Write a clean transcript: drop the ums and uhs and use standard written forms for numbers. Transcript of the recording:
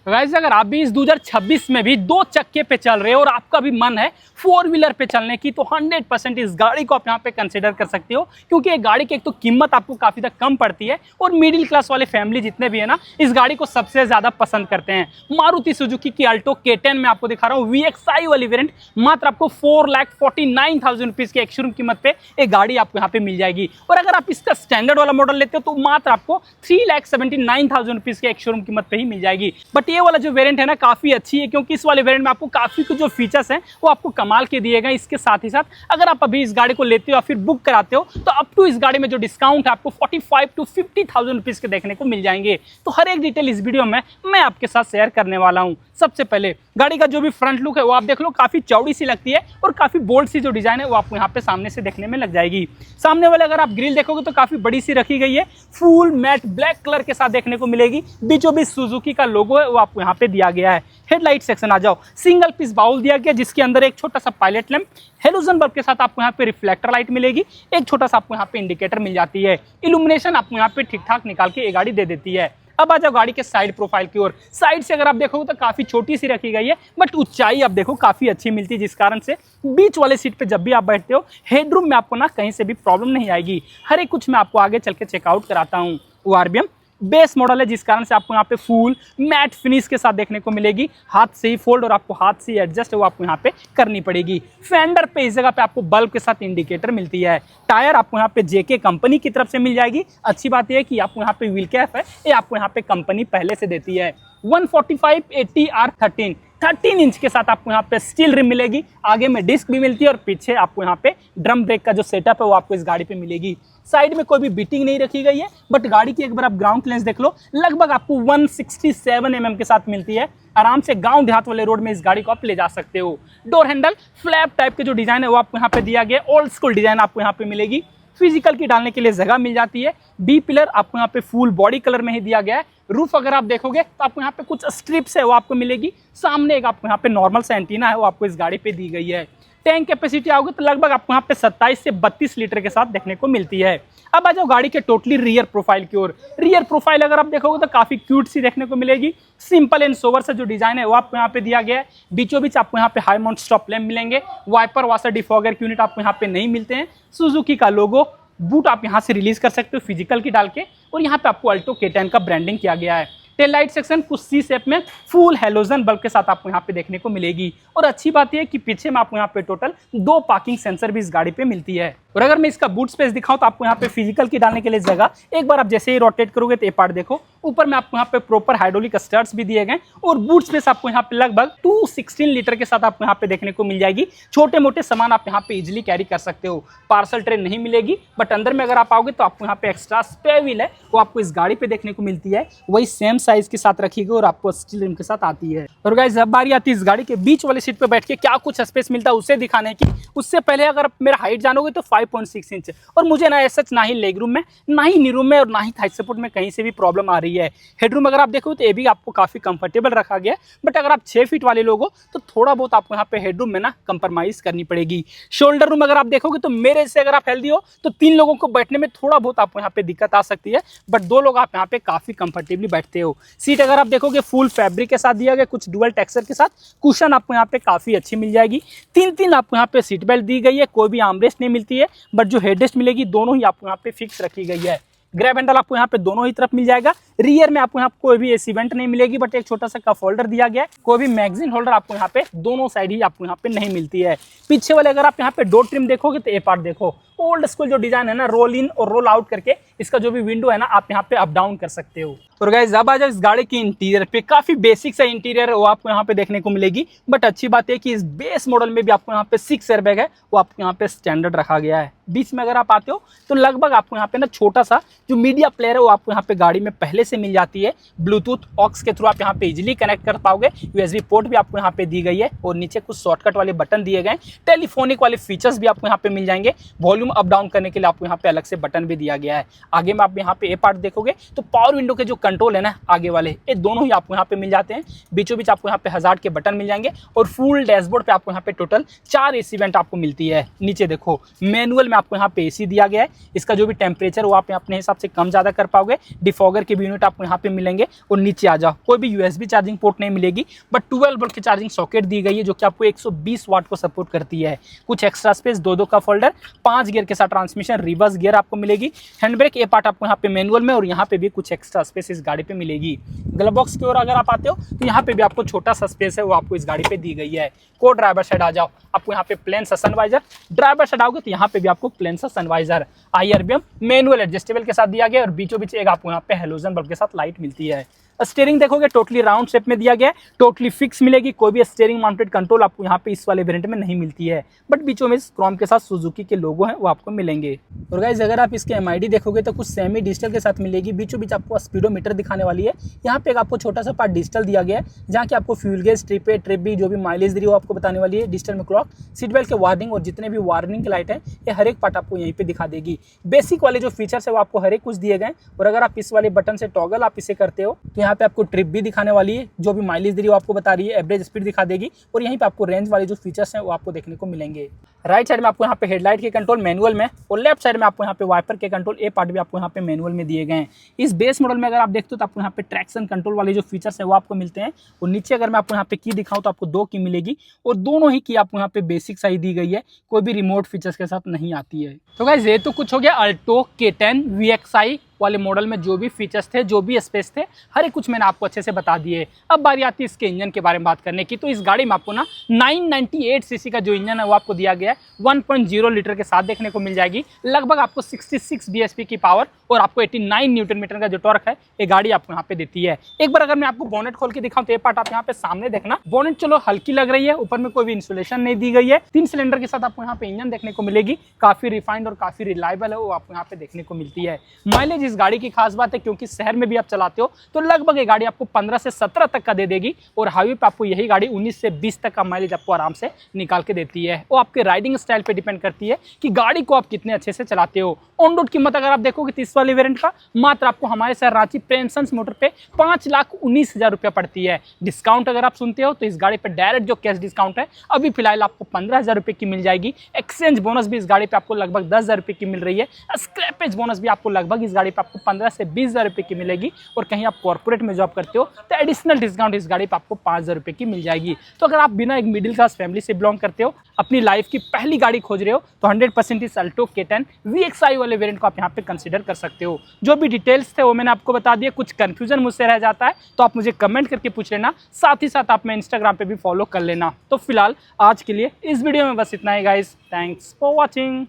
वैसे अगर आप भी इस 2026 में भी दो चक्के पे चल रहे हो और आपका भी मन है फोर व्हीलर पे चलने की, तो 100% इस गाड़ी को आप यहाँ पे कंसिडर कर सकते हो, क्योंकि ये गाड़ी की एक तो कीमत आपको काफ़ी तक कम पड़ती है और मिडिल क्लास वाले फैमिली जितने भी है ना, इस गाड़ी को सबसे ज़्यादा पसंद करते हैं। मारुति सुजुकी की अल्टो K10 में आपको दिखा रहा हूँ VXI वाली वेरिएंट, मात्र आपको 4,49,000 रुपीज़ की एक शोरूम कीमत पे एक गाड़ी आपको यहाँ पे मिल जाएगी। और अगर आप इसका स्टैंडर्ड वाला मॉडल लेते हो तो मात्र आपको 3,79,000 रुपीज़ की एक शोरूम कीमत पे ही मिल जाएगी। बट ये वाला जो वेरिएंट है ना, काफ़ी अच्छी है, क्योंकि इस वाले वेरिएंट में आपको काफ़ी कुछ जो फीचर्स हैं वो आपको कमाल के दिए गए। इसके साथ ही साथ अगर आप अभी इस गाड़ी को लेते हो या फिर बुक कराते हो तो अप टू इस गाड़ी में जो डिस्काउंट है आपको 45 to 50,000 रुपीज़ के देखने को मिल जाएंगे। तो हर एक डिटेल इस वीडियो में मैं आपके साथ शेयर करने वाला हूँ। सबसे पहले गाड़ी का जो भी फ्रंट लुक है वो आप देख लो, काफ़ी चौड़ी सी लगती है और काफ़ी बोल्ड सी जो डिज़ाइन है वो आपको यहाँ पे सामने से देखने में लग जाएगी। सामने वाले अगर आप ग्रिल देखोगे तो काफ़ी बड़ी सी रखी गई है, फुल मैट ब्लैक कलर के साथ देखने को मिलेगी। बीचों बीच सुजुकी का लोगो है वो आपको यहाँ पे दिया गया है। हेडलाइट सेक्शन आ जाओ, सिंगल पीस बाउल दिया गया जिसके अंदर एक छोटा सा पायलट लैंप, हेलोजन बल्ब के साथ आपको यहाँ पे रिफ्लेक्टर लाइट मिलेगी, एक छोटा सा आपको यहाँ पे इंडिकेटर मिल जाती है। इल्यूमिनेशन आपको यहाँ पे ठीक ठाक निकाल के ये गाड़ी दे देती है। अब आ जाओ गाड़ी के साइड प्रोफाइल की ओर। साइड से अगर आप देखोगे तो काफी छोटी सी रखी गई है, बट ऊंचाई आप देखो काफी अच्छी मिलती है, जिस कारण से बीच वाले सीट पे जब भी आप बैठते हो हेडरूम में आपको ना कहीं से भी प्रॉब्लम नहीं आएगी। हर एक कुछ मैं आपको आगे चल के चेकआउट कराता हूँ। ORBM बेस मॉडल है, जिस कारण से आपको यहाँ पे फुल मैट फिनिश के साथ देखने को मिलेगी। हाथ से ही फोल्ड और आपको हाथ से ही एडजस्ट वो आपको यहाँ पे करनी पड़ेगी। फेंडर पे इस जगह पे आपको बल्ब के साथ इंडिकेटर मिलती है। टायर आपको यहाँ पे JK कंपनी की तरफ से मिल जाएगी। अच्छी बात यह है कि आपको यहाँ पे व्हील कैप है, ये आपको यहाँ पे कंपनी पहले से देती है। 145/80R13 इंच के साथ आपको यहाँ पे स्टील रिम मिलेगी। आगे में डिस्क भी मिलती है और पीछे आपको यहाँ पे ड्रम ब्रेक का जो सेटअप है वो आपको इस गाड़ी पे मिलेगी। साइड में कोई भी बीटिंग नहीं रखी गई है, बट गाड़ी की एक बार आप ग्राउंड क्लियरेंस देख लो, लगभग आपको 167 mm के साथ मिलती है। आराम से गांव देहात वाले रोड में इस गाड़ी को आप ले जा सकते हो। डोर हैंडल फ्लैप टाइप के जो डिजाइन है वो आपको यहाँ पे दिया गया, ओल्ड स्कूल डिजाइन आपको यहाँ पे मिलेगी। फिजिकल की डालने के लिए जगह मिल जाती है। बी पिलर आपको यहाँ पे फुल बॉडी कलर में ही दिया गया है। रूफ अगर आप देखोगे तो आपको यहाँ पे कुछ स्ट्रिप्स है वो आपको मिलेगी। सामने एक आपको यहाँ पे नॉर्मल सा एंटीना है वो आपको इस गाड़ी पे दी गई है। टैंक कैपेसिटी आओगे तो लगभग आपको यहाँ पे 27 से 32 लीटर के साथ देखने को मिलती है। अब आ जाओ गाड़ी के टोटली रियर प्रोफाइल की ओर। रियर प्रोफाइल अगर आप देखोगे तो काफी क्यूट सी देखने को मिलेगी। सिंपल एंड सोवर से जो डिजाइन है वो आपको यहाँ पे दिया गया है। बीचों बीच आपको यहाँ पे हाई माउंट स्टॉप लैंप मिलेंगे। वाइपर वाशर डिफॉगर यूनिट आपको यहाँ पे नहीं मिलते हैं। सुजुकी का लोगो, बूट आप यहाँ से रिलीज कर सकते हो फिजिकल की डाल के, और यहाँ पे आपको अल्टो K10 का ब्रांडिंग किया गया है। टेल लाइट सेक्शन कुछ सी शेप में फुल हेलोजन बल्ब के साथ आपको यहाँ पे देखने को मिलेगी। और अच्छी बात यह है कि पीछे में आपको यहाँ पे टोटल 2 पार्किंग सेंसर भी इस गाड़ी पे मिलती है। और अगर मैं इसका बूट स्पेस दिखाऊं तो आपको यहाँ पे फिजिकल की डालने के लिए जगह, एक बार आप जैसे ही रोटेट करोगे तो ये पार्ट देखो, ऊपर में आपको यहाँ पे प्रॉपर हाइड्रोलिक स्टर्ट्स भी दिए गए और बूट स्पेस आपको यहाँ पे लगभग 216 लीटर के साथ आपको यहाँ पे देखने को मिल जाएगी। छोटे मोटे सामान आप यहाँ पे इजिली कैरी कर सकते हो। पार्सल ट्रे नहीं मिलेगी, बट अंदर में अगर आप आओगे तो आपको यहाँ पे एक्स्ट्रा स्पेयर व्हील है वो आपको इस गाड़ी पे देखने को मिलती है। वही सेम साइज के साथ रखी गई और आपको स्टील रिम के साथ आती है। और गाइस अब बारी आती है इस गाड़ी के बीच वाली सीट पे बैठ के क्या कुछ स्पेस मिलता है उसे दिखाने की। उससे पहले अगर आप मेरा हाइट जानोगे तो 5.6 इंच, और मुझे ना ऐसा ना ही लेग रूम में, ना ही नी रूम में और ना ही थाई सपोर्ट में कहीं से भी प्रॉब्लम आ रही है। हेडरूम अगर आप देखो तो ये भी आपको काफी कंफर्टेबल रखा गया है, बट अगर आप 6 फीट वाले लोग हो तो थोड़ा बहुत आपको यहाँ पे हेडरूम में ना कंप्रोमाइज करनी पड़ेगी। शोल्डर रूम अगर आप देखोगे तो मेरे से अगर आप हेल्दी हो तो 3 लोगों को बैठने में थोड़ा बहुत आपको यहाँ पे दिक्कत आ सकती है, बट 2 लोग आप यहाँ पे काफी कंफर्टेबली बैठते हो। सीट अगर आप देखोगे फुल फैब्रिक के साथ दिया गया, कुछ डुअल टेक्सचर के साथ। कुशन आपको यहाँ पे काफी अच्छी मिल जाएगी। 3 आपको यहाँ पे सीट बेल्ट दी गई है, कोई भी आर्मरेस्ट नहीं मिलती है, बट जो हेडरेस्ट मिलेगी दोनों ही आपको यहाँ पे फिक्स रखी गई है। ग्रैब हैंडल आपको यहाँ पे दोनों ही तरफ मिल जाएगा। रियर में आपको यहाँ कोई भी एसी वेंट नहीं मिलेगी, बट एक छोटा सा कप होल्डर दिया गया है। कोई भी मैगजीन होल्डर आपको यहाँ पे दोनों साइड ही आपको यहाँ पे नहीं मिलती है। पीछे वाले अगर आप यहाँ पे डोर ट्रिम देखोगे तो ये पार्ट देखो, ओल्ड स्कूल जो डिजाइन है ना, रोल इन और रोल आउट करके इसका जो भी विंडो है ना आप यहाँ पे अप डाउन कर सकते हो। और गाइस अब आ जाओ इस गाड़ी की इंटीरियर पे। काफी बेसिक सा इंटीरियर है वो आपको यहाँ पे देखने को मिलेगी, बट अच्छी बात है कि इस बेस मॉडल में भी आपको यहाँ पे 6 एयरबैग है वो आपको यहाँ पे स्टैंडर्ड रखा गया है। बीच में अगर आप आते हो तो लगभग आपको यहाँ पे ना छोटा सा जो मीडिया प्लेयर है वो आपको यहाँ पे गाड़ी में पहले से मिल जाती है। ब्लूटूथ ऑक्स के थ्रू आप यहाँ पे इजिली कनेक्ट कर पाओगे। USB पोर्ट भी आपको यहाँ पे दी गई है और नीचे कुछ शॉर्टकट वाले बटन दिए गए। टेलीफोनिक वाले फीचर्स भी आपको यहाँ पे मिल जाएंगे। वॉल्यूम अप डाउन करने के लिए आपको यहाँ पे अलग से बटन भी दिया गया है। आगे में आप यहाँ पे ए पार्ट देखोगे तो पावर विंडो के जो कंट्रोल है ना आगे वाले, ये दोनों ही आपको यहाँ पे मिल जाते हैं। बीचों बीच आपको यहाँ पे हजार्ड के बटन मिल जाएंगे और फुल डैशबोर्ड पे आपको यहाँ पे टोटल 4 एसी वेंट आपको मिलती है। नीचे देखो मैनुअल में आपको यहाँ पे एसी दिया गया है, इसका जो भी टेम्परेचर वो आप अपने हिसाब से कम ज़्यादा कर पाओगे। डिफॉगर के भी यूनिट आपको यहाँ पे मिलेंगे। और नीचे आ जाओ, कोई भी यूएसबी चार्जिंग पोर्ट नहीं मिलेगी, बट 12 वोल्ट की चार्जिंग सॉकेट दी गई है जो कि आपको 120 वाट को सपोर्ट करती है। कुछ एक्स्ट्रा स्पेस, दो का फोल्डर, 5 गियर के साथ ट्रांसमिशन, रिवर्स गियर आपको मिलेगी। हैंड ब्रेक ये पार्ट आपको यहाँ पे मैनुअल में, और यहाँ पे भी कुछ एक्स्ट्रा स्पेस इस गाड़ी पे मिलेगी। ग्लव बॉक्स की ओर अगर आप आते हो तो यहाँ पे भी आपको छोटा सा स्पेस है वो आपको इस गाड़ी पे दी गई है। को ड्राइवर साइड आ जाओ, आपको यहाँ पे प्लेन सा सनवाइजर, ड्राइवर साइड आओगे तो यहाँ पे भी आपको प्लेन सा सनवाइजर, IRBM मैनुअल एडजस्टेबल के साथ दिया गया है। और बीचों बीच एक आपको यहाँ पे हेलोजन बल्ब के साथ लाइट मिलती है। स्टीयरिंग देखोगे टोटली राउंड शेप में दिया गया है, टोटली फिक्स मिलेगी। कोई भी स्टीयरिंग माउंटेड कंट्रोल आपको यहाँ पे इस वाले वेरिएंट में नहीं मिलती है, बट बीचों में क्रोम के साथ सुजुकी के लोगो हैं वो आपको मिलेंगे। और गाइस अगर आप इसके MID देखोगे तो कुछ सेमी डिजिटल के साथ मिलेगी। बीचों बीच आपको स्पीडोमीटर दिखाने वाली है। यहाँ पे एक आपको छोटा सा पार्ट डिजिटल दिया गया है, जहाँ की आपको फ्यूल गेज, ट्रिप भी जो भी माइलेज दे रही है वो आपको बताने वाली है। डिजिटल में क्लॉक, सीट बेल्ट के वार्निंग और जितने भी वार्निंग के लाइट है ये हर एक पार्ट आपको यहीं पे दिखा देगी। बेसिक वाले जो फीचर्स है वो आपको हर एक कुछ दिए गए। और अगर आप इस वाले बटन से टॉगल आप इसे करते हो तो यहाँ पे आपको ट्रिप भी दिखाने वाली है, जो भी माइलेज दे रही है वो आपको बता रही है, एवरेज स्पीड दिखा देगी। और यहीं पे आपको रेंज वाले जो फीचर्स हैं वो आपको देखने को मिलेंगे। राइट साइड में आपको यहाँ पे हेडलाइट के कंट्रोल मैनुअल में, और लेफ्ट साइड में आपको यहाँ पे वाइपर के कंट्रोल ए पार्ट भी आपको यहाँ पे मैनुअल में दिए गए हैं। इस बेस मॉडल में अगर आप देखते हो तो आपको यहाँ पे ट्रैक्शन कंट्रोल वाले जो फीचर्स हैं वो आपको मिलते हैं। और नीचे अगर मैं आपको यहाँ पे की दिखाऊं तो आपको 2 की मिलेगी, और दोनों ही की आपको यहाँ पे बेसिक साइज दी गई है, कोई भी रिमोट फीचर्स के साथ नहीं आती है। तो गाइस ये तो कुछ हो गया अल्टो K10 VXI वाले मॉडल में जो भी फीचर्स थे, जो भी स्पेस थे, हर एक कुछ मैंने आपको अच्छे से बता दिए। अब बारी आती है इसके इंजन के बारे में बात करने की। तो इस गाड़ी में आपको ना 998 सीसी का जो इंजन है वो आपको दिया गया है, 1.0 लीटर के साथ देखने को मिल जाएगी। लगभग आपको 66 bhp की पावर और आपको 89 न्यूटन मीटर का जो टॉर्क है ये गाड़ी आपको यहाँ पे देती है। एक बार अगर मैं आपको बोनेट खोल के दिखाऊं तो ये पार्ट आप यहाँ पे सामने देखना। बोनेट चलो हल्की लग रही है, ऊपर में कोई भी इंसुलेशन नहीं दी गई है। 3 सिलेंडर के साथ आपको यहाँ पे इंजन देखने को मिलेगी, काफी रिफाइंड और काफी रिलायबल है वो आपको यहाँ पे देखने को मिलती है। माइलेज इस गाड़ी की खास बात है, क्योंकि शहर में भी आप चलाते हो तो लगभग ये गाड़ी आपको 15 से 17 तक का दे देगी, और हाईवे पे आपको यही गाड़ी 19 से 20 तक का माइलेज आपको आराम से निकाल के देती है। वो आपके राइडिंग स्टाइल पे डिपेंड करती है कि गाड़ी को आप कितने अच्छे से चलाते हो। ऑन रोड कीमत अगर आप देखोगे तो इस वाले वेरिएंट का मात्र आपको हमारे शहर रांची प्रेमसंस मोटर पे 5,19,000 रुपया पड़ती है। डिस्काउंट अगर आप सुनते हो तो इस गाड़ी पे डायरेक्ट जो कैश डिस्काउंट है अभी फिलहाल आपको 15,000 रुपये की मिल जाएगी। एक्सचेंज बोनस भी इस गाड़ी पे आपको लगभग 10,000 रुपये की मिल रही है। स्क्रैपेज बोनस भी आपको लगभग इस गाड़ी पे आपको 15 से 20,000 रुपये की मिलेगी। और कहीं आप कॉर्पोरेट में जॉब करते हो तो एडिशनल डिस्काउंट इस गाड़ी पे आपको 5,000 रुपये की मिल जाएगी। तो अगर आप बिना एक मिडिल क्लास फैमिली से बिलोंग करते हो, अपनी लाइफ की पहली गाड़ी खोज रहे हो, तो 100% इस अल्टो K10 VXI वाले वेरिएंट को आप यहाँ पे कंसीडर कर सकते हो। जो भी डिटेल्स थे वो मैंने आपको बता दिया। कुछ कंफ्यूजन मुझसे रह जाता है तो आप मुझे कमेंट करके पूछ लेना, साथ ही साथ आप मैं इंस्टाग्राम पे भी फॉलो कर लेना। तो फिलहाल आज के लिए इस वीडियो में बस इतना ही गाइस। Thanks for watching.